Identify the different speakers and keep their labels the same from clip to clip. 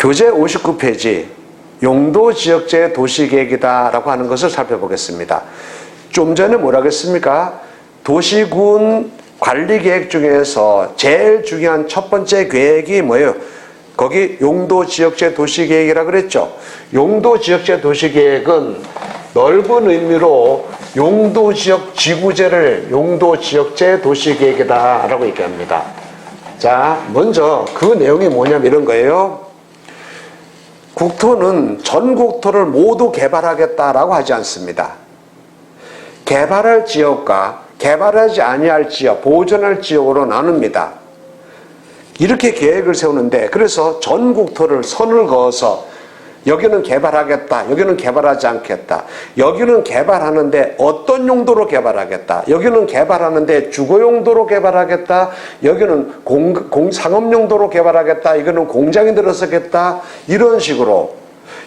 Speaker 1: 교재 59페이지 용도지역제 도시계획이다 라고 하는 것을 살펴보겠습니다. 좀 전에 뭐라고 했습니까? 도시군 관리계획 중에서 제일 중요한 첫 번째 계획이 뭐예요? 거기 용도지역제 도시계획이라고 그랬죠. 용도지역제 도시계획은 넓은 의미로 용도지역 지구제를 용도지역제 도시계획이다 라고 얘기합니다. 자, 먼저 그 내용이 뭐냐면 이런 거예요. 국토는 전 국토를 모두 개발하겠다라고 하지 않습니다. 개발할 지역과 개발하지 아니할 지역, 보존할 지역으로 나눕니다. 이렇게 계획을 세우는데, 그래서 전 국토를 선을 그어서 여기는 개발하겠다, 여기는 개발하지 않겠다, 여기는 개발하는데 어떤 용도로 개발하겠다, 여기는 개발하는데 주거 용도로 개발하겠다, 여기는 상업 용도로 개발하겠다, 이거는 공장이 들어서겠다, 이런 식으로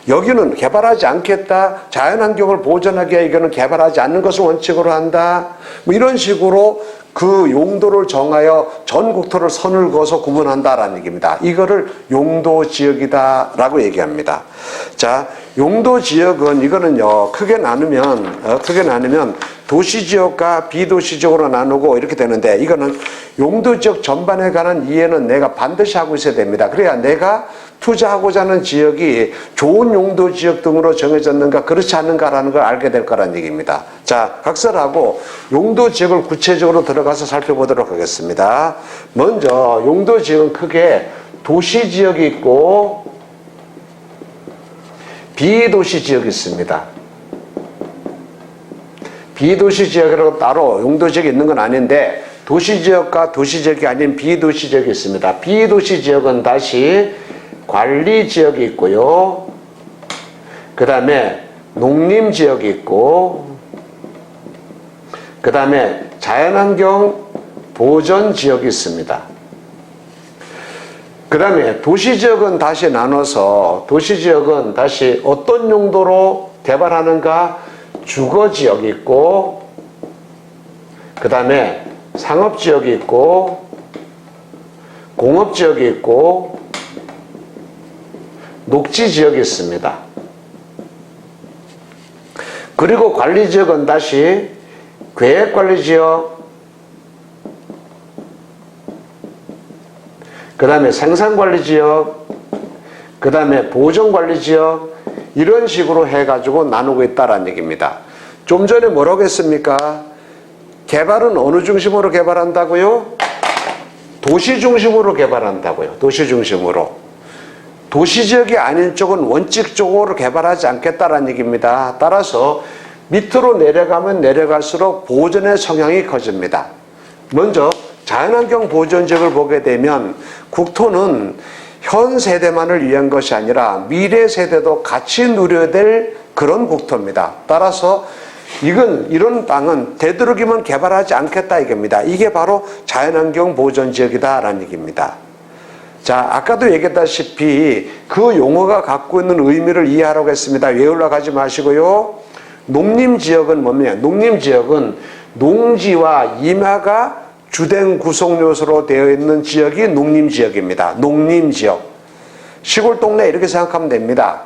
Speaker 1: 여기는 개발하지 않겠다, 자연환경을 보존하기 위해 이거는 개발하지 않는 것을 원칙으로 한다, 뭐 이런 식으로 그 용도를 정하여 전 국토를 선을 그어서 구분한다라는 얘기입니다. 이거를 용도지역이다라고 얘기합니다. 자, 용도지역은 이거는요, 크게 나누면 도시지역과 비도시지역으로 나누고 이렇게 되는데, 이거는 용도지역 전반에 관한 이해는 내가 반드시 하고 있어야 됩니다. 그래야 내가 투자하고자 하는 지역이 좋은 용도지역 등으로 정해졌는가 그렇지 않는가라는 걸 알게 될 거라는 얘기입니다. 자, 각설하고 용도지역을 구체적으로 들어가서 살펴보도록 하겠습니다. 먼저 용도지역은 크게 도시지역이 있고 비도시지역이 있습니다. 비도시지역이라고 따로 용도지역이 있는 건 아닌데, 도시지역과 도시지역이 아닌 비도시지역이 있습니다. 비도시지역은 다시 관리지역이 있고요, 그 다음에 농림지역이 있고, 그 다음에 자연환경 보전지역이 있습니다. 그 다음에 도시지역은 다시 나눠서, 도시지역은 다시 어떤 용도로 개발하는가, 주거지역이 있고, 그 다음에 상업지역이 있고, 공업지역이 있고, 녹지지역이 있습니다. 그리고 관리지역은 다시 계획관리지역, 그 다음에 생산관리지역, 그 다음에 보존관리지역, 이런 식으로 해가지고 나누고 있다라는 얘기입니다. 좀 전에 뭐라고 했습니까? 개발은 어느 중심으로 개발한다고요? 도시 중심으로 개발한다고요. 도시 중심으로. 도시지역이 아닌 쪽은 원칙적으로 개발하지 않겠다라는 얘기입니다. 따라서 밑으로 내려가면 내려갈수록 보존의 성향이 커집니다. 먼저 자연환경 보존지역을 보게 되면 국토는 현 세대만을 위한 것이 아니라 미래 세대도 같이 누려야 될 그런 국토입니다. 따라서 이런 땅은 되도록이면 개발하지 않겠다 이겁니다. 이게 바로 자연환경 보존지역이다라는 얘기입니다. 자, 아까도 얘기했다시피 그 용어가 갖고 있는 의미를 이해하라고 했습니다. 외우려고 하지 마시고요. 농림지역은 뭡니까? 농림지역은 농지와 임야가 주된 구성 요소로 되어 있는 지역이 농림지역입니다. 농림지역. 시골 동네 이렇게 생각하면 됩니다.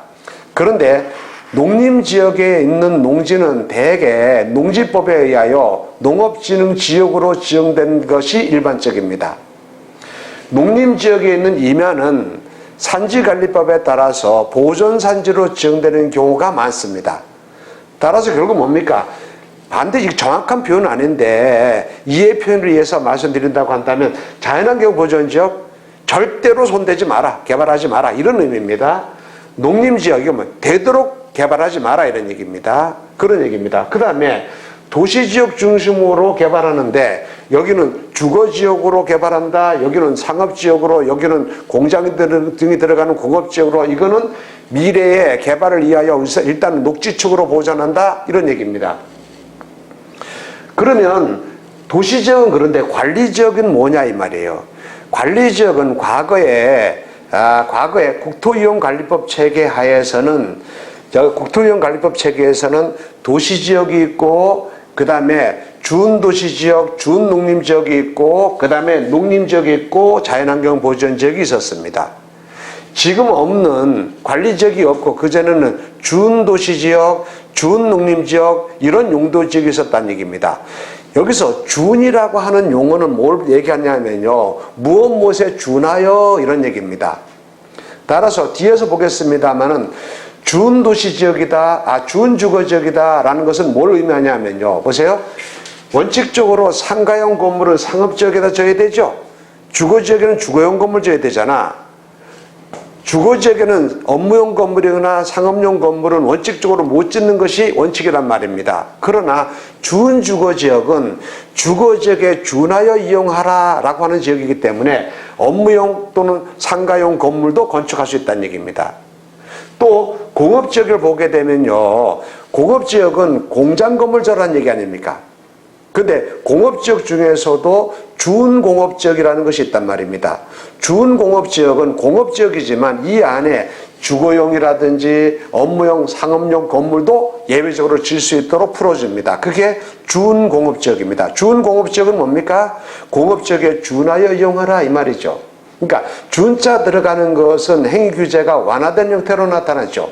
Speaker 1: 그런데 농림지역에 있는 농지는 대개 농지법에 의하여 농업진흥지역으로 지정된 것이 일반적입니다. 농림지역에 있는 임야는 산지관리법에 따라서 보존산지로 지정되는 경우가 많습니다. 따라서 결국 뭡니까? 반드시 정확한 표현은 아닌데 이해 표현을 위해서 말씀드린다고 한다면 자연환경 보존지역 절대로 손대지 마라, 개발하지 마라, 이런 의미입니다. 농림지역이 뭐 되도록 개발하지 마라, 이런 얘기입니다. 그런 얘기입니다. 그 다음에 도시지역 중심으로 개발하는데 여기는 주거지역으로 개발한다, 여기는 상업지역으로, 여기는 공장 등이 들어가는 공업지역으로, 이거는 미래의 개발을 위하여 일단 녹지축으로 보존한다, 이런 얘기입니다. 그러면 도시지역은 그런데 관리지역은 뭐냐 이 말이에요. 관리지역은 과거에 국토이용관리법 체계 하에서는, 국토이용관리법 체계에서는 도시지역이 있고, 그 다음에 준도시지역, 준농림지역이 있고, 그 다음에 농림지역이 있고, 자연환경보전지역이 있었습니다. 지금 없는 관리지역이 없고 그전에는 준도시지역, 준농림지역 이런 용도지역이 있었다는 얘기입니다. 여기서 준이라고 하는 용어는 뭘 얘기하냐면요, 무엇에 준하여 이런 얘기입니다. 따라서 뒤에서 보겠습니다만은 준도시지역이다, 준주거지역이다 라는 것은 뭘 의미하냐면요, 보세요. 원칙적으로 상가형 건물은 상업지역에다 져야 되죠. 주거지역에는 주거용 건물 져야 되잖아. 주거지역에는 업무용 건물이거나 상업용 건물은 원칙적으로 못 짓는 것이 원칙이란 말입니다. 그러나 준주거지역은 주거지역에 준하여 이용하라 라고 하는 지역이기 때문에 업무용 또는 상가용 건물도 건축할 수 있다는 얘기입니다. 또 공업지역을 보게 되면요, 공업지역은 공장 건물지라는 얘기 아닙니까? 근데 공업지역 중에서도 준공업지역이라는 것이 있단 말입니다. 준공업지역은 공업지역이지만 이 안에 주거용이라든지 업무용, 상업용 건물도 예외적으로 질 수 있도록 풀어줍니다. 그게 준공업지역입니다. 준공업지역은 뭡니까? 공업지역에 준하여 이용하라 이 말이죠. 그러니까 준자 들어가는 것은 행위규제가 완화된 형태로 나타나죠.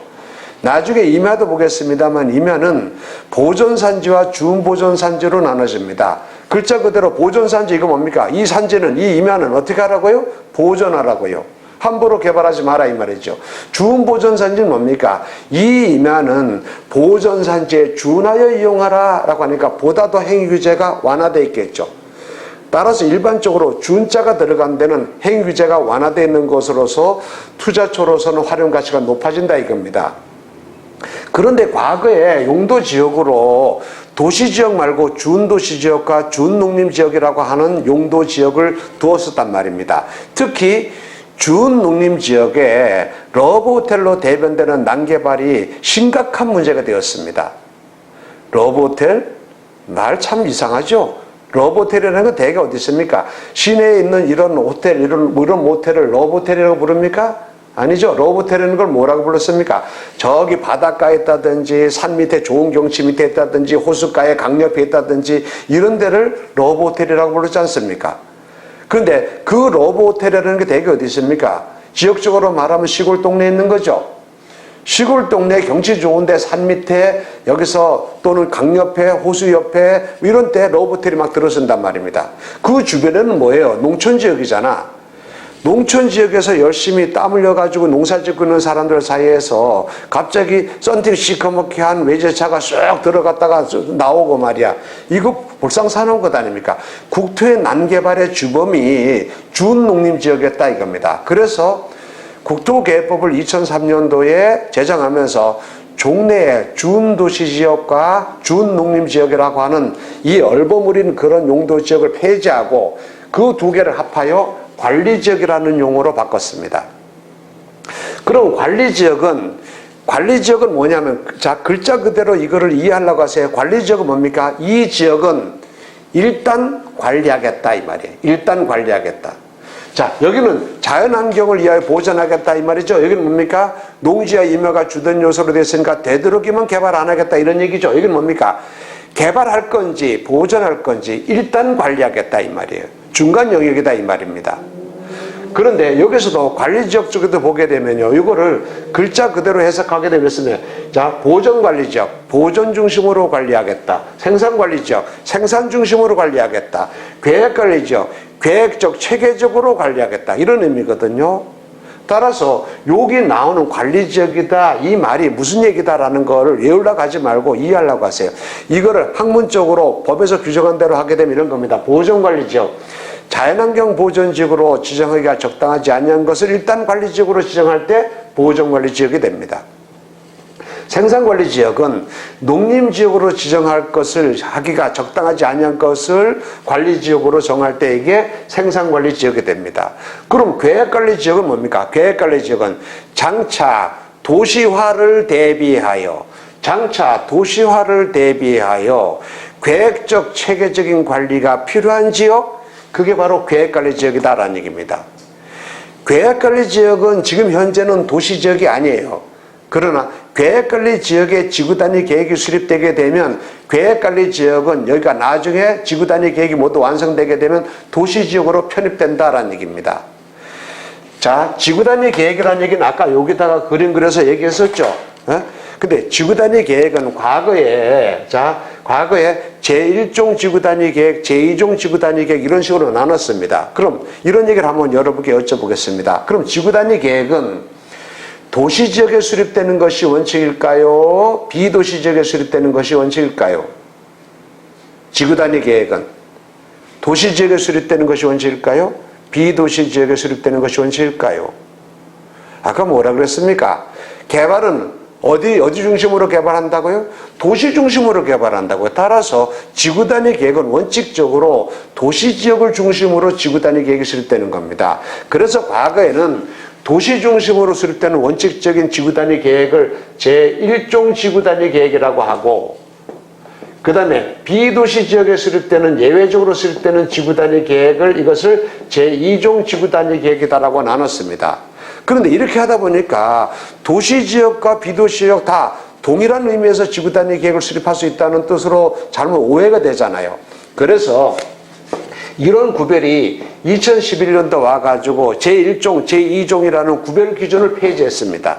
Speaker 1: 나중에 임야도 보겠습니다만 임야는 보존산지와 준보존산지로 나눠집니다. 글자 그대로 보존산지 이거 뭡니까? 이 산지는, 이 임야는 어떻게 하라고요? 보존하라고요. 함부로 개발하지 마라 이 말이죠. 준보존산지는 뭡니까? 이 임야는 보존산지에 준하여 이용하라 라고 하니까 보다 더 행위규제가 완화되어 있겠죠. 따라서 일반적으로 준자가 들어간 데는 행위규제가 완화되어 있는 것으로서 투자처로서는 활용가치가 높아진다 이겁니다. 그런데 과거에 용도지역으로 도시지역 말고 준도시지역과 준농림지역이라고 하는 용도지역을 두었었단 말입니다. 특히 준농림지역에 러브호텔로 대변되는 난개발이 심각한 문제가 되었습니다. 러브호텔? 말 참 이상하죠? 러브호텔이라는 건 대개 어디 있습니까? 시내에 있는 이런 호텔, 이런 모텔을 러브호텔이라고 부릅니까? 아니죠. 러브호텔이라는 걸 뭐라고 불렀습니까? 저기 바닷가에 있다든지 산 밑에 좋은 경치 밑에 있다든지 호숫가에 강 옆에 있다든지 이런 데를 러브호텔이라고 부르지 않습니까? 그런데 그 러브호텔이라는 게 대개 어디 있습니까? 지역적으로 말하면 시골 동네에 있는 거죠. 시골 동네 경치 좋은데 산 밑에 여기서 또는 강 옆에 호수 옆에 이런 데 러브호텔이 막 들어선단 말입니다. 그 주변에는 뭐예요? 농촌지역이잖아. 농촌지역에서 열심히 땀 흘려가지고 농사 짓고 있는 사람들 사이에서 갑자기 썬팅 시커멓게 한 외제차가 쑥 들어갔다가 나오고 말이야. 이거 불상사나운 것 아닙니까? 국토의 난개발의 주범이 준농림지역이었다 이겁니다. 그래서 국토개혁법을 2003년도에 제정하면서 종래의 준도시지역과 준농림지역이라고 하는 이 얼버무린 그런 용도지역을 폐지하고 그 두 개를 합하여 관리지역이라는 용어로 바꿨습니다. 그럼 관리지역은 뭐냐면, 자, 글자 그대로 이거를 이해하려고 하세요. 관리지역은 뭡니까? 이 지역은 일단 관리하겠다 이 말이에요. 일단 관리하겠다. 자, 여기는 자연환경을 위하여 보존하겠다 이 말이죠. 여기는 뭡니까? 농지와 임야가 주된 요소로 됐으니까 되도록이면 개발 안 하겠다 이런 얘기죠. 여기는 뭡니까? 개발할 건지 보존할 건지 일단 관리하겠다 이 말이에요. 중간 영역이다 이 말입니다. 그런데 여기서도 관리지역 쪽에도 보게 되면요, 이거를 글자 그대로 해석하게 되면, 자, 보존관리지역, 보존 중심으로 관리하겠다. 생산관리지역, 생산 중심으로 관리하겠다. 계획관리지역, 계획적, 체계적으로 관리하겠다. 이런 의미거든요. 따라서 여기 나오는 관리지역이다 이 말이 무슨 얘기다라는 거를 외우려고 하지 말고 이해하려고 하세요. 이거를 학문적으로 법에서 규정한 대로 하게 되면 이런 겁니다. 보존관리지역, 자연환경 보존지역으로 지정하기가 적당하지 않은 것을 일단 관리지역으로 지정할 때 보존관리지역이 됩니다. 생산관리지역은 농림지역으로 지정할 것을 하기가 적당하지 않은 것을 관리지역으로 정할 때 이게 생산관리지역이 됩니다. 그럼 계획관리지역은 뭡니까? 계획관리지역은 장차 도시화를 대비하여 계획적 체계적인 관리가 필요한 지역, 그게 바로 계획관리지역이다라는 얘기입니다. 계획관리지역은 지금 현재는 도시지역이 아니에요. 그러나 계획관리지역에 지구단위 계획이 수립되게 되면 계획관리지역은 여기가 나중에 지구단위 계획이 모두 완성되게 되면 도시지역으로 편입된다라는 얘기입니다. 자, 지구단위 계획이라는 얘기는 아까 여기다가 그림 그려서 얘기했었죠. 근데 지구단위 계획은 과거에 제1종 지구단위 계획, 제2종 지구단위 계획 이런 식으로 나눴습니다. 그럼 이런 얘기를 한번 여러분께 여쭤보겠습니다. 그럼 지구단위 계획은 도시지역에 수립되는 것이 원칙일까요? 비도시지역에 수립되는 것이 원칙일까요? 지구단위 계획은 도시지역에 수립되는 것이 원칙일까요? 비도시지역에 수립되는 것이 원칙일까요? 아까 뭐라 그랬습니까? 개발은 어디 중심으로 개발한다고요? 도시 중심으로 개발한다고요. 따라서 지구단위 계획은 원칙적으로 도시지역을 중심으로 지구단위 계획이 수립되는 겁니다. 그래서 과거에는 도시 중심으로 수립되는 원칙적인 지구단위 계획을 제1종 지구단위 계획이라고 하고, 그 다음에 비도시 지역에 수립되는 예외적으로 수립되는 지구단위 계획을 이것을 제2종 지구단위 계획이다라고 나눴습니다. 그런데 이렇게 하다 보니까 도시지역과 비도시지역 다 동일한 의미에서 지구단위 계획을 수립할 수 있다는 뜻으로 잘못 오해가 되잖아요. 그래서 이런 구별이 2011년도 와가지고 제1종, 제2종이라는 구별 기준을 폐지했습니다.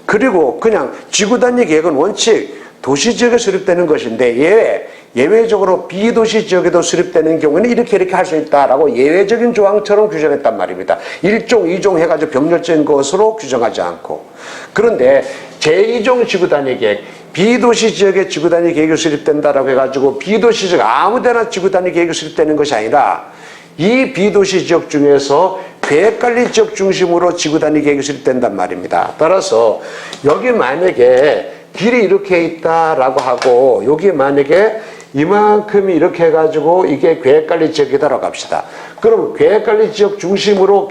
Speaker 1: 그리고 그냥 지구단위 계획은 원칙 도시지역에 수립되는 것인데 예외적으로 비도시 지역에도 수립되는 경우는 이렇게 할 수 있다라고 예외적인 조항처럼 규정했단 말입니다. 1종, 2종 해가지고 병렬적인 것으로 규정하지 않고. 그런데 제2종 지구단위 계획, 비도시 지역에 지구단위 계획이 수립된다라고 해가지고 비도시 지역 아무데나 지구단위 계획이 수립되는 것이 아니라 이 비도시 지역 중에서 계획관리 지역 중심으로 지구단위 계획이 수립된단 말입니다. 따라서 여기 만약에 길이 이렇게 있다라고 하고 여기 만약에 이만큼이 이렇게 해가지고 이게 계획관리 지역이다라고 합시다. 그럼 계획관리 지역 중심으로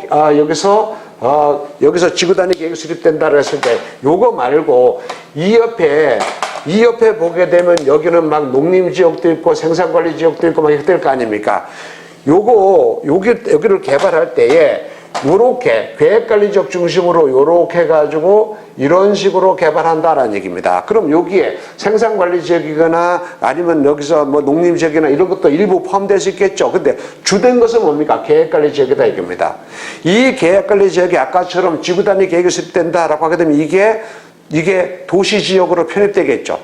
Speaker 1: 여기서 지구단위 계획이 수립된다고 했을 때 요거 말고 이 옆에 보게 되면 여기는 막 농림지역도 있고 생산관리지역도 있고 막 이렇게 될 거 아닙니까? 여기를 개발할 때에 요렇게 계획관리지역 중심으로 요렇게 해가지고 이런 식으로 개발한다라는 얘기입니다. 그럼 여기에 생산관리지역이거나 아니면 여기서 뭐 농림지역이나 이런 것도 일부 포함될 수 있겠죠. 근데 주된 것은 뭡니까? 계획관리지역이다 이겁니다. 이 계획관리지역이 아까처럼 지구단위 계획이 수립된다라고 하게 되면 이게 도시지역으로 편입되겠죠.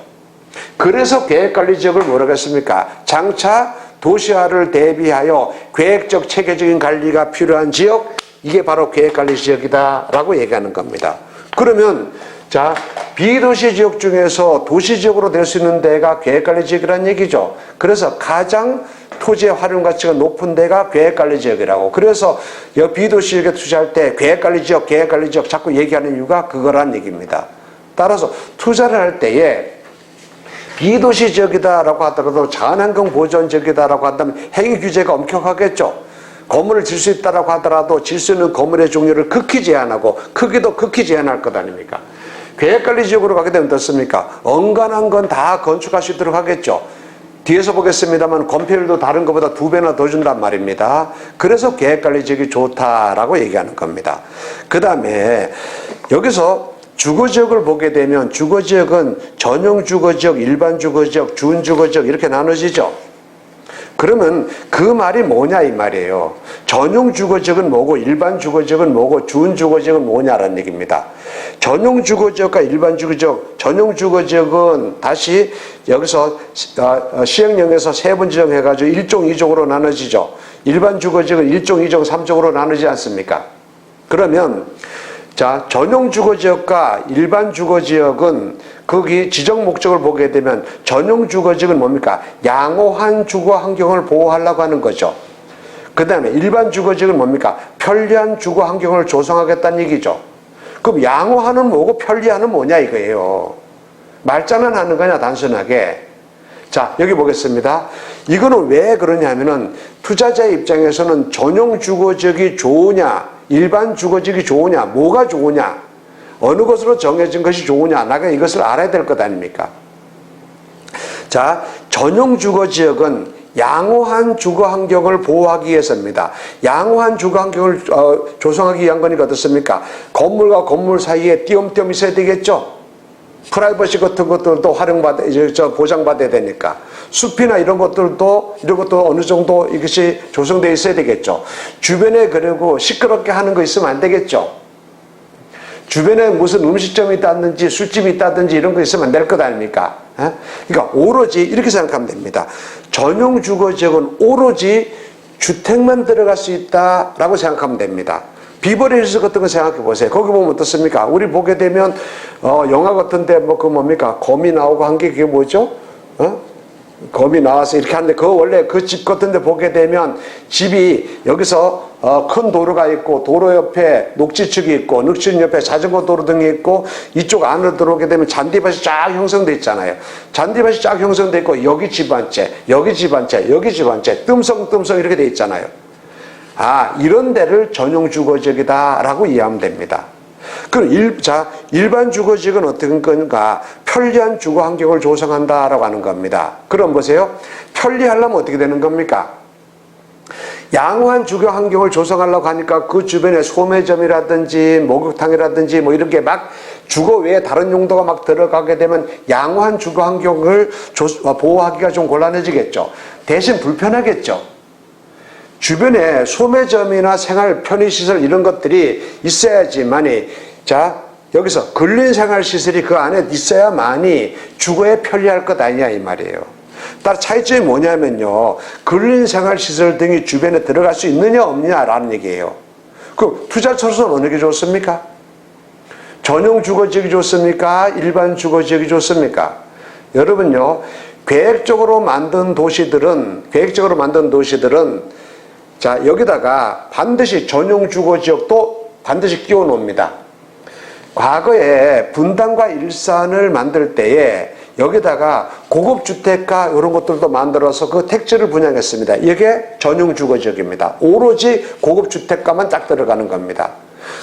Speaker 1: 그래서 계획관리지역을 뭐라고 했습니까? 장차 도시화를 대비하여 계획적 체계적인 관리가 필요한 지역, 이게 바로 계획관리지역이다라고 얘기하는 겁니다. 그러면 자, 비도시 지역 중에서 도시 지역으로 될 수 있는 데가 계획관리지역이라는 얘기죠. 그래서 가장 토지의 활용 가치가 높은 데가 계획관리지역이라고. 그래서 비도시 지역에 투자할 때 계획관리지역 자꾸 얘기하는 이유가 그거란 얘기입니다. 따라서 투자를 할 때에 비도시 지역이다라고 하더라도 자연환경 보전 지역이다라고 한다면 행위 규제가 엄격하겠죠. 건물을 질 수 있다라고 하더라도 질 수 있는 건물의 종류를 극히 제한하고 크기도 극히 제한할 것 아닙니까? 계획관리 지역으로 가게 되면 어떻습니까? 엉간한 건 다 건축할 수 있도록 하겠죠. 뒤에서 보겠습니다만 건폐율도 다른 것보다 2배나 더 준단 말입니다. 그래서 계획관리 지역이 좋다라고 얘기하는 겁니다. 그 다음에 여기서 주거지역을 보게 되면 주거지역은 전용 주거지역, 일반 주거지역, 준주거지역 이렇게 나눠지죠. 그러면 그 말이 뭐냐 이 말이에요. 전용 주거지역은 뭐고 일반 주거지역은 뭐고 준주거지역은 뭐냐라는 얘기입니다. 전용 주거지역과 일반 주거지역, 전용 주거지역은 다시 여기서 시행령에서 세 번 지정해가지고 1종, 2종으로 나눠지죠. 일반 주거지역은 1종, 2종, 3종으로 나누지 않습니까? 그러면 자, 전용 주거지역과 일반 주거지역은 거기 지정 목적을 보게 되면 전용 주거지역은 뭡니까? 양호한 주거 환경을 보호하려고 하는 거죠. 그 다음에 일반 주거지역은 뭡니까? 편리한 주거 환경을 조성하겠다는 얘기죠. 그럼 양호하는 뭐고 편리한은 뭐냐 이거예요. 말장난 하는 거냐 단순하게. 자, 여기 보겠습니다. 이거는 왜 그러냐면은 투자자의 입장에서는 전용 주거지역이 좋으냐 일반 주거지역이 좋으냐 뭐가 좋으냐 어느 것으로 정해진 것이 좋으냐 나가 이것을 알아야 될 것 아닙니까? 자, 전용 주거지역은 양호한 주거 환경을 보호하기 위해서입니다. 양호한 주거 환경을 조성하기 위한 거니까 어떻습니까? 건물과 건물 사이에 띄엄띄엄 있어야 되겠죠? 프라이버시 같은 것들도 보장받아야 되니까. 숲이나 이런 것도 어느 정도 이것이 조성되어 있어야 되겠죠. 주변에 그리고 시끄럽게 하는 거 있으면 안 되겠죠. 주변에 무슨 음식점이 있다든지 술집이 있다든지 이런 거 있으면 안 될 것 아닙니까? 그러니까 오로지 이렇게 생각하면 됩니다. 전용 주거지역은 오로지 주택만 들어갈 수 있다라고 생각하면 됩니다. 비버리 hills 같은 거 생각해 보세요. 거기 보면 어떻습니까? 우리 보게 되면 영화 같은데 뭡니까? 거미 나오고 한 게 그게 뭐죠? 거미 나와서 이렇게 하는데 원래 그 집 같은데 보게 되면 집이 여기서 큰 도로가 있고 도로 옆에 녹지축이 있고 녹지축 옆에 자전거 도로 등이 있고 이쪽 안으로 들어오게 되면 잔디밭이 쫙 형성돼 있잖아요. 잔디밭이 쫙 형성돼 있고 여기 집 한 채, 여기 집 한 채, 여기 집 한 채, 뜸성뜸성 이렇게 돼 있잖아요. 이런 데를 전용 주거지역이다라고 이해하면 됩니다. 그럼 일반 주거지역은 어떤 건가? 편리한 주거 환경을 조성한다라고 하는 겁니다. 그럼 보세요. 편리하려면 어떻게 되는 겁니까? 양호한 주거 환경을 조성하려고 하니까 그 주변에 소매점이라든지 목욕탕이라든지 뭐 이런 게 막 주거 외에 다른 용도가 막 들어가게 되면 양호한 주거 환경을 보호하기가 좀 곤란해지겠죠. 대신 불편하겠죠. 주변에 소매점이나 생활 편의시설 이런 것들이 있어야지만이 여기서 근린생활시설이 그 안에 있어야만이 주거에 편리할 것 아니냐 이 말이에요. 따라 차이점이 뭐냐면요. 근린생활시설 등이 주변에 들어갈 수 있느냐 없느냐라는 얘기예요. 그럼 투자처로서는 어느 게 좋습니까? 전용 주거지역이 좋습니까? 일반 주거지역이 좋습니까? 여러분요. 계획적으로 만든 도시들은 여기다가 반드시 전용 주거지역도 반드시 끼워 놓습니다. 과거에 분당과 일산을 만들 때에 여기다가 고급주택가 이런 것들도 만들어서 그 택지를 분양했습니다. 이게 전용 주거지역입니다. 오로지 고급주택가만 딱 들어가는 겁니다.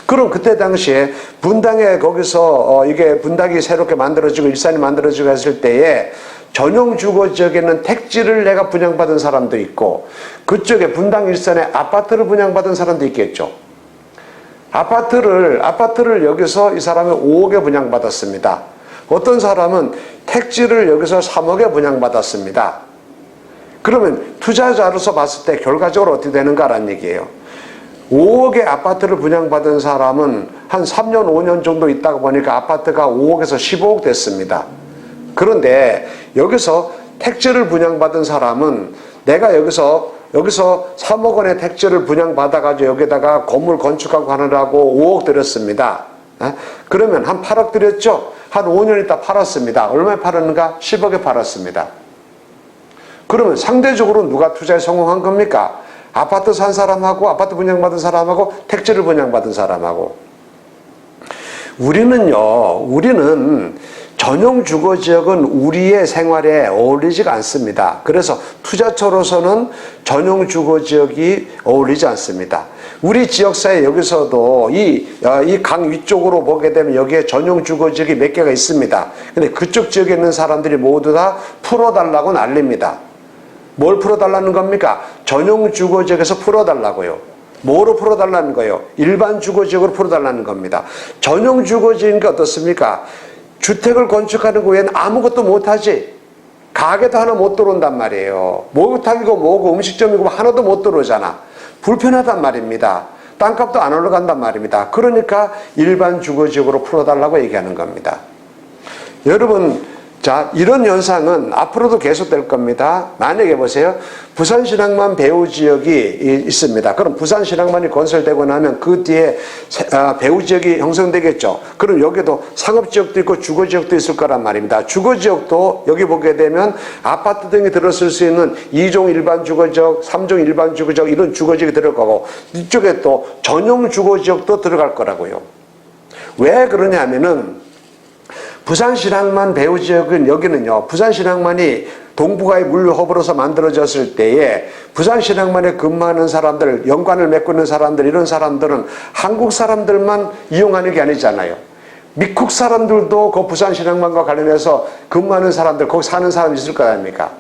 Speaker 1: 그럼 그때 당시에 분당에 거기서 이게 분당이 새롭게 만들어지고 일산이 만들어지고 했을 때에 전용 주거지역에는 택지를 내가 분양받은 사람도 있고 그쪽에 분당 일산에 아파트를 분양받은 사람도 있겠죠. 아파트를 여기서 이 사람이 5억에 분양받았습니다. 어떤 사람은 택지를 여기서 3억에 분양받았습니다. 그러면 투자자로서 봤을 때 결과적으로 어떻게 되는가라는 얘기예요. 5억의 아파트를 분양받은 사람은 한 3년 5년 정도 있다가 보니까 아파트가 5억에서 15억 됐습니다. 그런데 여기서 택지를 분양받은 사람은 내가 여기서 3억 원의 택지를 분양받아가지고 여기다가 건물 건축하고 하느라고 5억 들였습니다. 그러면 한 8억 들였죠? 한 5년 있다 팔았습니다. 얼마에 팔았는가? 10억에 팔았습니다. 그러면 상대적으로 누가 투자에 성공한 겁니까? 아파트 산 사람하고 아파트 분양받은 사람하고 택지를 분양받은 사람하고. 우리는 전용 주거지역은 우리의 생활에 어울리지가 않습니다. 그래서 투자처로서는 전용 주거지역이 어울리지 않습니다. 우리 지역사회 여기서도 이 강 위쪽으로 보게 되면 여기에 전용 주거지역이 몇 개가 있습니다. 근데 그쪽 지역에 있는 사람들이 모두 다 풀어달라고 난립니다. 뭘 풀어달라는 겁니까? 전용 주거지역에서 풀어달라고요. 뭐로 풀어달라는 거예요? 일반 주거지역으로 풀어달라는 겁니다. 전용 주거지역이니까 어떻습니까? 주택을 건축하는 거 외에는 아무것도 못하지. 가게도 하나 못 들어온단 말이에요. 목욕탕이고 뭐고 음식점이고 하나도 못 들어오잖아. 불편하단 말입니다. 땅값도 안 올라간단 말입니다. 그러니까 일반 주거지역으로 풀어달라고 얘기하는 겁니다. 여러분, 이런 현상은 앞으로도 계속될 겁니다. 만약에 보세요. 부산신항만 배후지역이 있습니다. 그럼 부산신항만이 건설되고 나면 그 뒤에 배후지역이 형성되겠죠. 그럼 여기도 상업지역도 있고 주거지역도 있을 거란 말입니다. 주거지역도 여기 보게 되면 아파트 등이 들어설 수 있는 2종 일반 주거지역, 3종 일반 주거지역 이런 주거지역이 들어갈 거고 이쪽에 또 전용 주거지역도 들어갈 거라고요. 왜 그러냐면은 부산신항만 배후지역은 여기는요. 부산신항만이 동북아의 물류허브로서 만들어졌을 때에 부산신항만에 근무하는 사람들, 연관을 맺고 있는 사람들 이런 사람들은 한국 사람들만 이용하는 게 아니잖아요. 미국 사람들도 그 부산신항만과 관련해서 근무하는 사람들, 거기 사는 사람이 있을 거 아닙니까?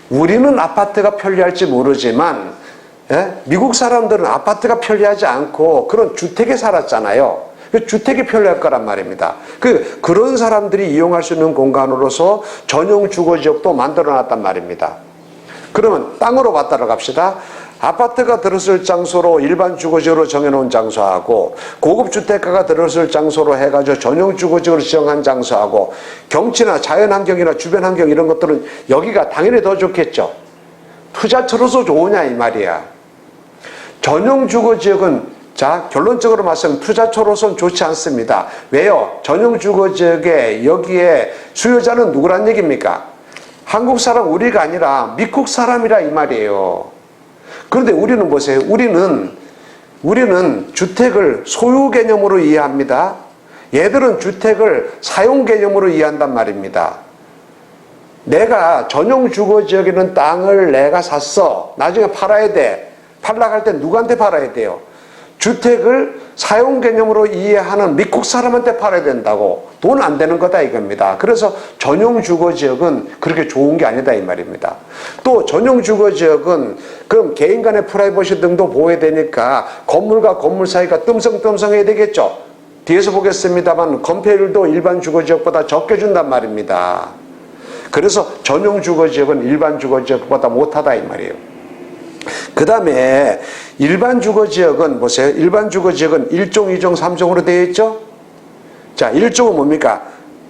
Speaker 1: 우리는 아파트가 편리할지 모르지만 미국 사람들은 아파트가 편리하지 않고 그런 주택에 살았잖아요. 주택이 편리할 거란 말입니다. 그런 사람들이 이용할 수 있는 공간으로서 전용 주거지역도 만들어놨단 말입니다. 그러면 땅으로 봤다고 합시다. 아파트가 들었을 장소로 일반 주거지역으로 정해놓은 장소하고 고급 주택가가 들었을 장소로 해가지고 전용 주거지역으로 지정한 장소하고 경치나 자연환경이나 주변 환경 이런 것들은 여기가 당연히 더 좋겠죠. 투자처로서 좋으냐 이 말이야. 전용 주거지역은 자 결론적으로 말씀하면 투자처로서는 좋지 않습니다. 왜요? 전용 주거지역에 여기에 수요자는 누구란 얘기입니까? 한국 사람 우리가 아니라 미국 사람이라 이 말이에요. 그런데 우리는 보세요. 우리는 주택을 소유 개념으로 이해합니다. 얘들은 주택을 사용 개념으로 이해한단 말입니다. 내가 전용 주거지역에 있는 땅을 내가 샀어. 나중에 팔아야 돼. 팔려고 할 때 누구한테 팔아야 돼요? 주택을 사용 개념으로 이해하는 미국 사람한테 팔아야 된다고. 돈 안 되는 거다 이겁니다. 그래서 전용 주거지역은 그렇게 좋은 게 아니다 이 말입니다. 또 전용 주거지역은 그럼 개인 간의 프라이버시 등도 보호해야 되니까 건물과 건물 사이가 뜸성뜸성해야 되겠죠. 뒤에서 보겠습니다만 건폐율도 일반 주거지역보다 적게 준단 말입니다. 그래서 전용 주거지역은 일반 주거지역보다 못하다 이 말이에요. 그 다음에 일반 주거지역은 보세요. 일반 주거지역은 1종, 2종, 3종으로 되어 있죠. 자, 1종은 뭡니까?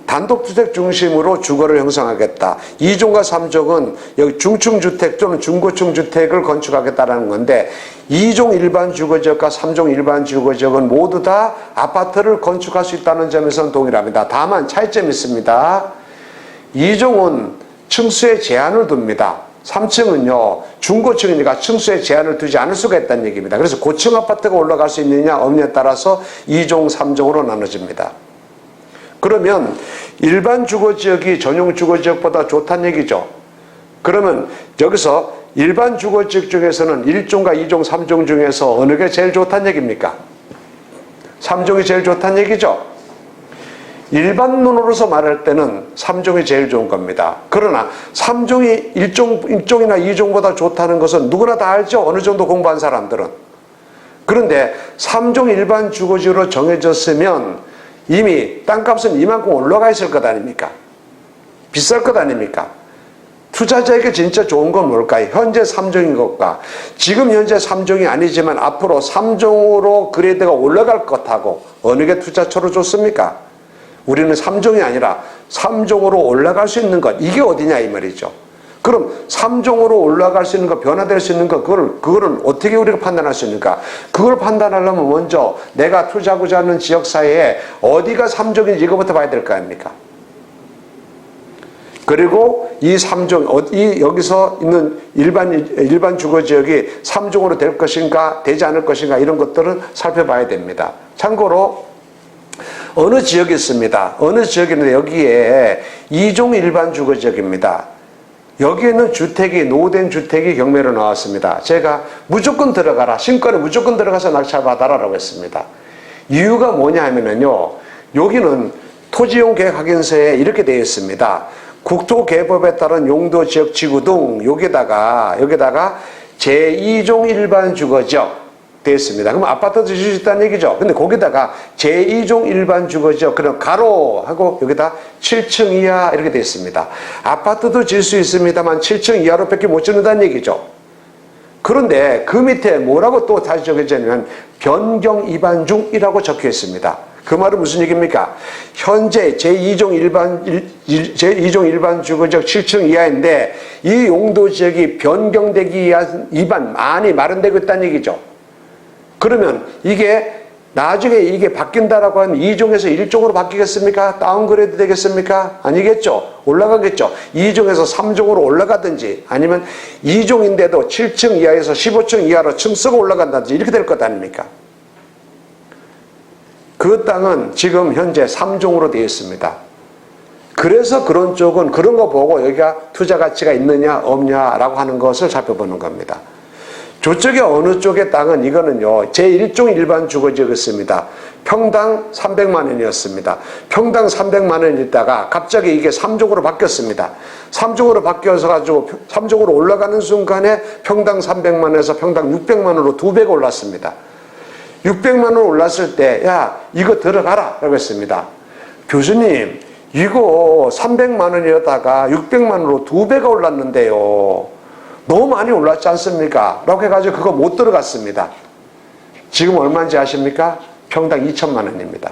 Speaker 1: 단독주택 중심으로 주거를 형성하겠다. 2종과 3종은 여기 중층주택 또는 중고층 주택을 건축하겠다는 건데 2종 일반 주거지역과 3종 일반 주거지역은 모두 다 아파트를 건축할 수 있다는 점에서는 동일합니다. 다만 차이점이 있습니다. 2종은 층수에 제한을 둡니다. 3층은요 중고층이니까 층수에 제한을 두지 않을 수가 있다는 얘기입니다. 그래서 고층 아파트가 올라갈 수 있느냐 없느냐에 따라서 2종 3종으로 나눠집니다. 그러면 일반 주거지역이 전용 주거지역보다 좋다는 얘기죠. 그러면 여기서 일반 주거지역 중에서는 1종과 2종 3종 중에서 어느 게 제일 좋다는 얘기입니까? 3종이 제일 좋다는 얘기죠. 일반론으로서 말할 때는 3종이 제일 좋은 겁니다. 그러나 3종이 1종이나 2종보다 좋다는 것은 누구나 다 알죠. 어느 정도 공부한 사람들은. 그런데 3종 일반 주거지로 정해졌으면 이미 땅값은 이만큼 올라가 있을 것 아닙니까? 비쌀 것 아닙니까? 투자자에게 진짜 좋은 건 뭘까요? 현재 3종인 것과 지금 현재 3종이 아니지만 앞으로 3종으로 그레이드가 올라갈 것하고 어느 게 투자처로 좋습니까? 우리는 3종이 아니라 3종으로 올라갈 수 있는 것, 이게 어디냐 이 말이죠. 그럼 3종으로 올라갈 수 있는 것, 변화될 수 있는 것, 그거는 어떻게 우리가 판단할 수 있는가? 그걸 판단하려면 먼저 내가 투자하고자 하는 지역 사이에 어디가 3종인지 이거부터 봐야 될 거 아닙니까? 그리고 이 3종, 여기서 있는 일반 주거지역이 3종으로 될 것인가, 되지 않을 것인가, 이런 것들은 살펴봐야 됩니다. 참고로, 어느 지역이 있습니다. 어느 지역이 있는데 여기에 2종 일반 주거지역입니다. 여기에는 주택이, 노후된 주택이 경매로 나왔습니다. 제가 무조건 들어가라, 신권에 무조건 들어가서 낙찰받아라라고 했습니다. 이유가 뭐냐 하면은요, 여기는 토지용 계획 확인서에 이렇게 되어 있습니다. 국토개법에 따른 용도지역 지구 등 여기다가 제2종 일반 주거지역 되어 있습니다. 그럼 아파트도 질 수 있다는 얘기죠. 근데 거기다가 제2종 일반 주거지역, 그럼 가로하고 여기다 7층 이하 이렇게 되어 있습니다. 아파트도 질 수 있습니다만 7층 이하로 밖에 못 짓는다는 얘기죠. 그런데 그 밑에 뭐라고 또 다시 적혀져 있냐면 변경 위반 중이라고 적혀 있습니다. 그 말은 무슨 얘기입니까? 현재 제2종 일반 주거지역 7층 이하인데 이 용도지역이 변경되기 위한 많이 마련되고 있다는 얘기죠. 그러면 이게 나중에 이게 바뀐다라고 하면 2종에서 1종으로 바뀌겠습니까? 다운그레이드 되겠습니까? 아니겠죠. 올라가겠죠. 2종에서 3종으로 올라가든지 아니면 2종인데도 7층 이하에서 15층 이하로 층수가 올라간다든지 이렇게 될 것 아닙니까? 그 땅은 지금 현재 3종으로 되어 있습니다. 그래서 그런 쪽은 그런 거 보고 여기가 투자 가치가 있느냐 없냐라고 하는 것을 살펴보는 겁니다. 저쪽에 어느 쪽의 땅은 이거는요, 제1종 일반 주거지역이었습니다. 평당 300만 원이었습니다. 평당 300만 원이 있다가 갑자기 이게 3종으로 바뀌었습니다. 3종으로 바뀌어서 가지고 3종으로 올라가는 순간에 평당 300만 원에서 평당 600만 원으로 2배가 올랐습니다. 600만 원 올랐을 때 야 이거 들어가라 라고 했습니다. 교수님 이거 300만 원이었다가 600만 원으로 2배가 올랐는데요. 너무 많이 올랐지 않습니까? 라고 해가지고 그거 못 들어갔습니다. 지금 얼마인지 아십니까? 평당 2천만 원입니다.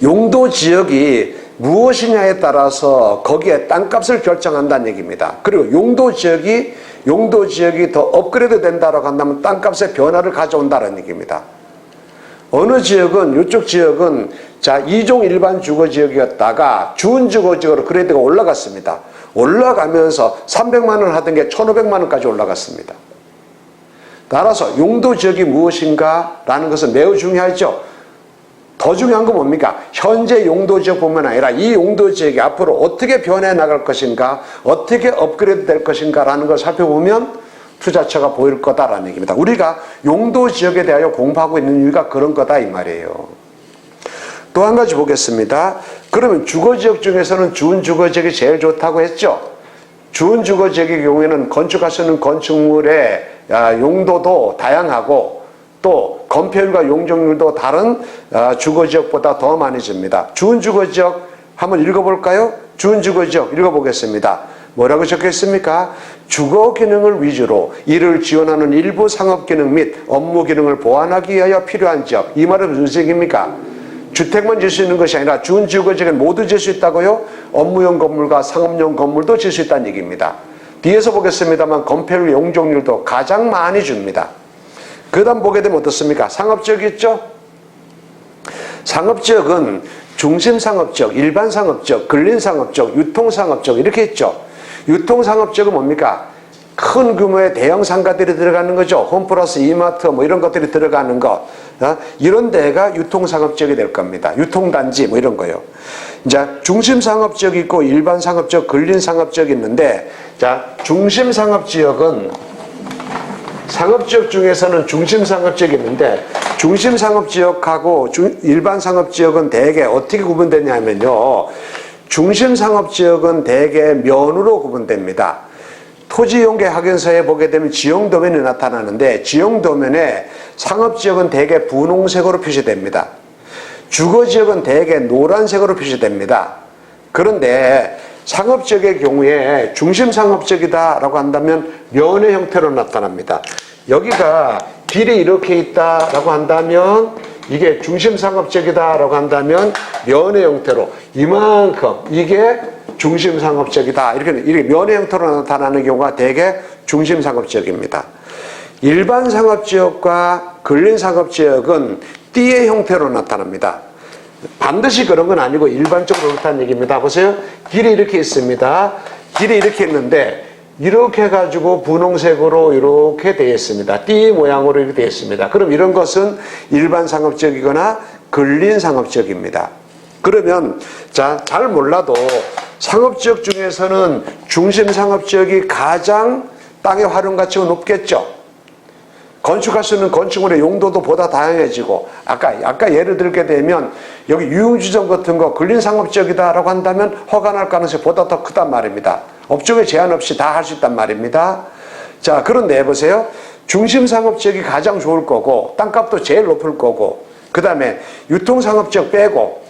Speaker 1: 용도 지역이 무엇이냐에 따라서 거기에 땅값을 결정한다는 얘기입니다. 그리고 용도 지역이 더 업그레이드 된다고 한다면 땅값의 변화를 가져온다는 얘기입니다. 어느 지역은, 이쪽 지역은 자 2종 일반 주거지역이었다가 준주거지역으로 그레이드가 올라갔습니다. 올라가면서 300만 원 하던 게 1,500만 원까지 올라갔습니다. 따라서 용도 지역이 무엇인가 라는 것은 매우 중요하죠. 더 중요한 건 뭡니까? 현재 용도 지역뿐만 아니라 이 용도 지역이 앞으로 어떻게 변해 나갈 것인가, 어떻게 업그레이드 될 것인가 라는 걸 살펴보면 투자처가 보일 거다라는 얘기입니다. 우리가 용도 지역에 대하여 공부하고 있는 이유가 그런 거다 이 말이에요. 또 한 가지 보겠습니다. 그러면 주거지역 중에서는 준주거지역이 제일 좋다고 했죠. 준주거지역의 경우에는 건축할 수 있는 건축물의 용도도 다양하고 또 건폐율과 용적률도 다른 주거지역보다 더 많이 줍니다. 준주거지역 한번 읽어볼까요? 준주거지역 읽어보겠습니다. 뭐라고 적혀있습니까? 주거 기능을 위주로 이를 지원하는 일부 상업 기능 및 업무 기능을 보완하기 위하여 필요한 지역. 이 말은 무슨 얘기입니까? 주택만 질 수 있는 것이 아니라 준주거지역은 모두 질 수 있다고요? 업무용 건물과 상업용 건물도 질 수 있다는 얘기입니다. 뒤에서 보겠습니다만 건폐율 용적률도 가장 많이 줍니다. 그 다음 보게 되면 어떻습니까? 상업지역이 있죠? 상업지역은 중심상업지역, 일반상업지역, 근린상업지역, 유통상업지역 이렇게 있죠. 유통상업지역은 뭡니까? 큰 규모의 대형 상가들이 들어가는 거죠. 홈플러스, 이마트 뭐 이런 것들이 들어가는 것. 이런 데가 유통상업지역이 될 겁니다. 유통단지 뭐 이런 거요. 이제 중심상업지역이 있고 일반상업지역, 근린상업지역이 있는데 자 중심상업지역은 상업지역 중에서는 중심상업지역이 있는데 중심상업지역하고 일반상업지역은 대개 어떻게 구분되냐면요. 중심상업지역은 대개 면으로 구분됩니다. 토지용계 확인서에 보게 되면 지형도면이 나타나는데 지형도면에 상업지역은 대개 분홍색으로 표시됩니다. 주거지역은 대개 노란색으로 표시됩니다. 그런데 상업지역의 경우에 중심상업지역이다라고 한다면 면의 형태로 나타납니다. 여기가 길이 이렇게 있다라고 한다면 이게 중심상업지역이다라고 한다면 면의 형태로 이만큼 이게 중심상업지역이다. 이렇게 면의 형태로 나타나는 경우가 대개 중심상업지역입니다. 일반상업지역과 근린상업지역은 띠의 형태로 나타납니다. 반드시 그런 건 아니고 일반적으로 그렇다는 얘기입니다. 보세요. 길이 이렇게 있습니다. 길이 이렇게 있는데 이렇게 해가지고 분홍색으로 이렇게 되어 있습니다. 띠 모양으로 이렇게 되어 있습니다. 그럼 이런 것은 일반상업지역이거나 근린상업지역입니다. 그러면 자, 잘 몰라도 상업지역 중에서는 중심상업지역이 가장 땅의 활용 가치가 높겠죠. 건축할 수 있는 건축물의 용도도 보다 다양해지고 아까 예를 들게 되면 여기 유흥주점 같은 거 근린상업지역이다라고 한다면 허가날 가능성이 보다 더 크단 말입니다. 업종에 제한 없이 다 할 수 있단 말입니다. 자, 그런데 보세요. 중심상업지역이 가장 좋을 거고 땅값도 제일 높을 거고 그 다음에 유통상업지역 빼고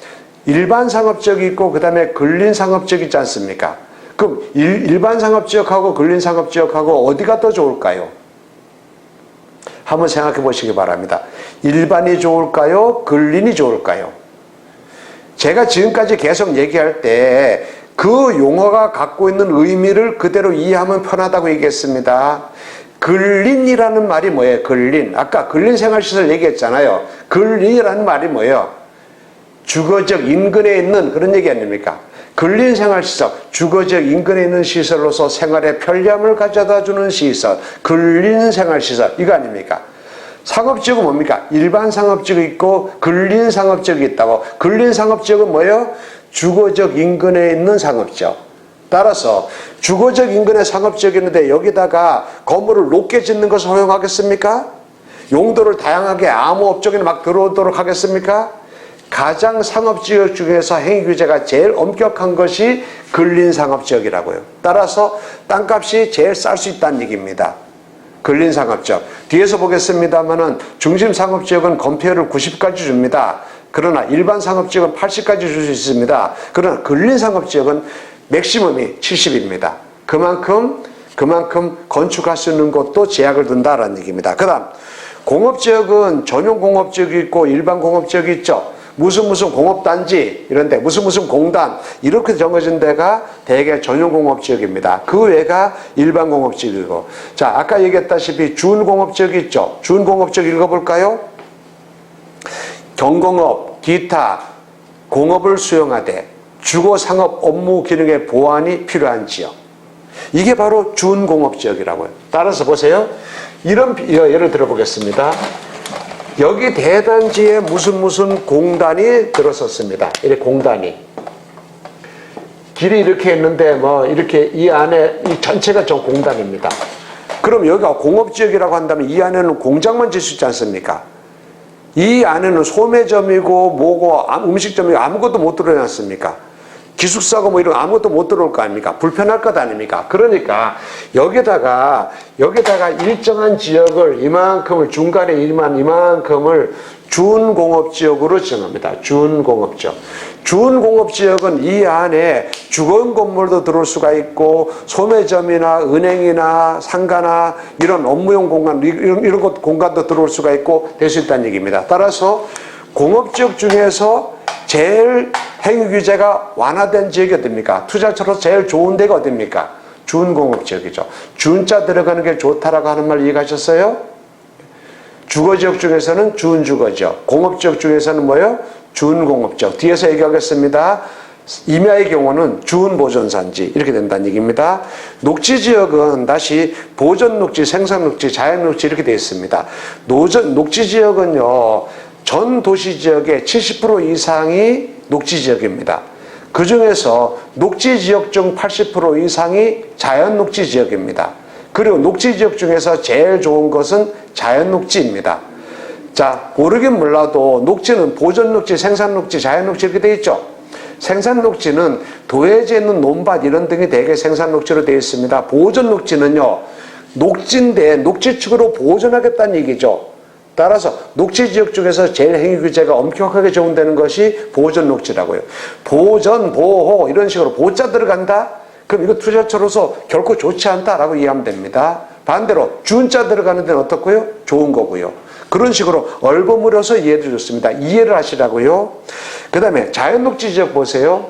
Speaker 1: 일반상업지역이 있고 그 다음에 근린상업지역이 있지 않습니까? 그럼 일반상업지역하고 근린상업지역하고 어디가 더 좋을까요? 한번 생각해 보시기 바랍니다. 일반이 좋을까요? 근린이 좋을까요? 제가 지금까지 계속 얘기할 때 그 용어가 갖고 있는 의미를 그대로 이해하면 편하다고 얘기했습니다. 근린이라는 말이 뭐예요? 근린. 아까 근린생활시설 얘기했잖아요. 근린이라는 말이 뭐예요? 주거지역 인근에 있는 그런 얘기 아닙니까? 근린생활시설, 주거지역 인근에 있는 시설로서 생활의 편리함을 가져다주는 시설, 근린생활시설 이거 아닙니까? 상업지역은 뭡니까? 일반상업지역이 있고 근린상업지역이 있다고. 근린상업지역은 뭐예요? 주거지역 인근에 있는 상업지역. 따라서 주거지역 인근에 상업지역이 있는데 여기다가 건물을 높게 짓는 것을 허용하겠습니까? 용도를 다양하게 아무 업종에 막 들어오도록 하겠습니까? 가장 상업지역 중에서 행위규제가 제일 엄격한 것이 근린상업지역이라고요. 따라서 땅값이 제일 쌀 수 있다는 얘기입니다. 근린상업지역. 뒤에서 보겠습니다만은 중심 상업지역은 건폐율을 90까지 줍니다. 그러나 일반 상업지역은 80까지 줄 수 있습니다. 그러나 근린 상업지역은 맥시멈이 70입니다. 그만큼 건축할 수 있는 곳도 제약을 둔다라는 얘기입니다. 그 다음 공업지역은 전용 공업지역이 있고 일반 공업지역이 있죠. 무슨 공업단지 이런데 무슨 공단 이렇게 정해진 데가 대개 전용 공업지역입니다. 그 외가 일반 공업지역이고, 자 아까 얘기했다시피 준공업지역이 있죠. 준공업지역 읽어볼까요? 경공업, 기타, 공업을 수용하되 주거상업 업무 기능의 보완이 필요한 지역, 이게 바로 준공업지역이라고요. 따라서 보세요. 이런 예를 들어보겠습니다. 여기 대단지에 무슨 공단이 들어섰습니다. 이렇게 공단이 길이 이렇게 있는데 뭐 이렇게 이 안에 이 전체가 저 공단입니다. 그럼 여기가 공업지역이라고 한다면 이 안에는 공장만 짓을 수 있지 않습니까? 이 안에는 소매점이고 뭐고 음식점이고 아무것도 못 들어오지 않습니까? 기숙사고 뭐 이런 아무것도 못 들어올 거 아닙니까? 불편할 것 아닙니까? 그러니까 여기다가 일정한 지역을 이만큼을 중간에 이만큼을 준공업지역으로 지정합니다. 준공업지역. 준공업지역은 이 안에 주거용 건물도 들어올 수가 있고 소매점이나 은행이나 상가나 이런 업무용 공간 이런 것 공간도 들어올 수가 있고 될 수 있다는 얘기입니다. 따라서 공업지역 중에서 제일 행위규제가 완화된 지역이 어딥니까? 투자처로 제일 좋은 데가 어딥니까? 준공업지역이죠. 준자 들어가는 게 좋다라고 하는 말 이해가셨어요? 주거지역 중에서는 준주거지역, 공업지역 중에서는 뭐예요? 준공업지역. 뒤에서 얘기하겠습니다. 임야의 경우는 준보존산지 이렇게 된다는 얘기입니다. 녹지지역은 다시 보존녹지, 생산녹지, 자연녹지 이렇게 되어 있습니다. 녹지지역은요 전 도시지역의 70% 이상이 녹지지역입니다. 그 중에서 녹지지역 중 80% 이상이 자연녹지지역입니다. 그리고 녹지지역 중에서 제일 좋은 것은 자연녹지입니다. 자, 모르긴 몰라도 녹지는 보존녹지, 생산녹지, 자연녹지 이렇게 되어 있죠. 생산녹지는 도해지에 있는 논밭 이런 등이 대개 생산녹지로 되어 있습니다. 보존녹지는요 녹지인데 녹지축으로 보존하겠다는 얘기죠. 따라서 녹지지역 중에서 제일 행위규제가 엄격하게 적용되는 것이 보존녹지라고요. 보전, 보호 이런 식으로 보자 들어간다? 그럼 이거 투자처로서 결코 좋지 않다라고 이해하면 됩니다. 반대로 준자 들어가는 데는 어떻고요? 좋은 거고요. 그런 식으로 얼버무려서 이해를 줬습니다. 이해를 하시라고요. 그 다음에 자연녹지지역 보세요.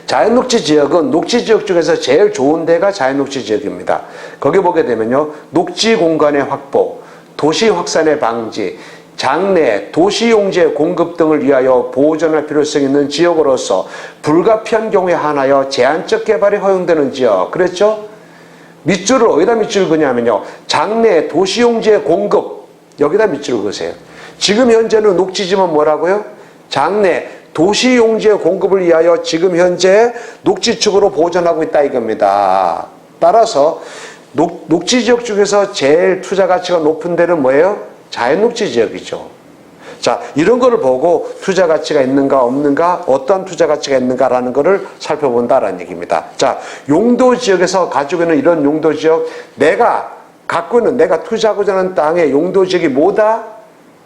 Speaker 1: 자연녹지지역은 녹지지역 중에서 제일 좋은 데가 자연녹지지역입니다. 거기 보게 되면요 녹지 공간의 확보, 도시 확산의 방지, 장래, 도시용재 공급 등을 위하여 보존할 필요성이 있는 지역으로서 불가피한 경우에 한하여 제한적 개발이 허용되는 지역. 그랬죠? 밑줄을 어디다 밑줄을 그냐면요 장래, 도시용재 공급 여기다 밑줄을 그으세요. 지금 현재는 녹지지만 뭐라고요? 장래, 도시용재 공급을 위하여 지금 현재 녹지축으로 보존하고 있다 이겁니다. 따라서 녹지지역 중에서 제일 투자 가치가 높은 데는 뭐예요? 자연녹지지역이죠. 자, 이런 거를 보고 투자 가치가 있는가 없는가, 어떤 투자 가치가 있는가라는 거를 살펴본다라는 얘기입니다. 자, 용도지역에서 가지고 있는 이런 용도지역, 내가 갖고 있는 내가 투자하고자 하는 땅의 용도지역이 뭐다?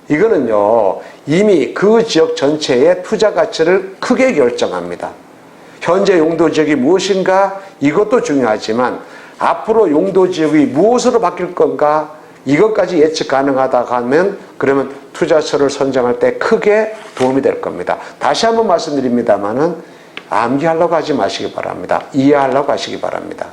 Speaker 1: 이거는요 이미 그 지역 전체의 투자 가치를 크게 결정합니다. 현재 용도지역이 무엇인가? 이것도 중요하지만 앞으로 용도지역이 무엇으로 바뀔 건가? 이것까지 예측 가능하다 하면 그러면 투자처를 선정할 때 크게 도움이 될 겁니다. 다시 한번 말씀드립니다만은 암기하려고 하지 마시기 바랍니다. 이해하려고 하시기 바랍니다.